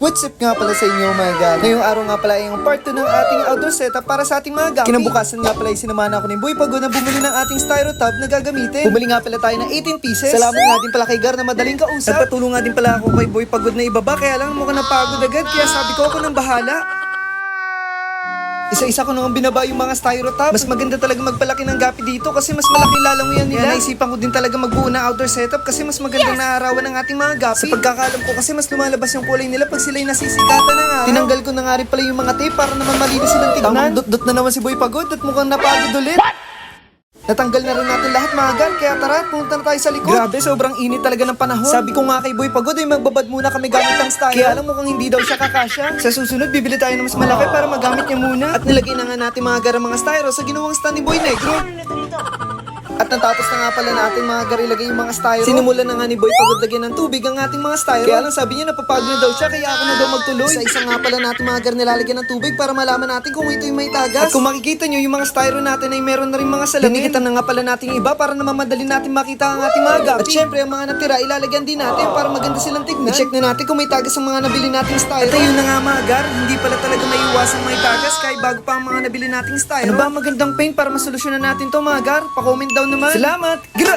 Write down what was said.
What's up nga pala sa inyo mga gal? Ngayong araw nga pala ay yung part 2 ng ating outdoor setup para sa ating mga gamit. Kinabukasan nga pala ay sinamahan ako ni Boy Pagod na bumili ng ating styro tub na gagamitin. Bumili nga pala tayo ng 18 pieces. Salamat nga din pala kay Gar na madaling kausap. Nagpatulong nga din pala ako kay Boy Pagod na ibaba kaya lang mukhang napagod agad kaya sabi ko ako nang bahala. Isa-isa ko nang binaba yung mga styro tub. Mas maganda talaga magpalaki ng gapi dito kasi mas malaki lalanguyan nila. Kaya naisipan ko din talaga magbuo ng outdoor setup kasi mas magandang naarawan ng ating mga gapi. Sa pagkakalam ko kasi mas lumalabas yung kulay nila pag sila'y nasisikatan ng araw. Tinanggal ko na nga rin pala yung mga tape para naman malinis silang tignan. Tamang dot-dot na naman si Boy Pagod at mukhang napagod ulit. Natanggal na rin natin lahat mga gal, kaya tara, punta na tayo sa likod. Grabe, sobrang init talaga ng panahon. Sabi ko nga kay Boy Pagod ay magbabad muna kami gamit ang style. Kaya alam mukhang hindi daw siya kakasya. Sa susunod, bibili tayo ng mas malaki para magamit niya muna. At nilagay na nga natin mga gar ang mga styro sa ginawang stand ni Boy Negro. At natapos na nga pala natin mga gar ilagay yung mga styro. Sinimulan na nga ni Boy Pagod lagyan ng tubig ang ating mga styro. Kaya lang sabi niya napapagod na daw siya kaya ako na daw magtuloy. Isa-isa nga pala natin mga gar nilalagyan ng tubig para malaman natin kung ito yung may tagas. At kung makikita nyo yung mga styro natin ay meron na rin mga salamin. Dinikitan na nga pala natin yung iba para naman madali natin makita ang ating mga gapi. At syempre ang mga natira ilalagyan din natin para maganda silang tignan. I-check na natin kung may tagas ang mga nabili nating styro. At ayun na nga mga gar, hindi pala talaga may iwasang may tagas kahit bago pa ang mga nabili nating styro. Ano ba ang magandang paint para masolusyonan natin to mga gar? Pa-comment down naman. Salamat! Gra!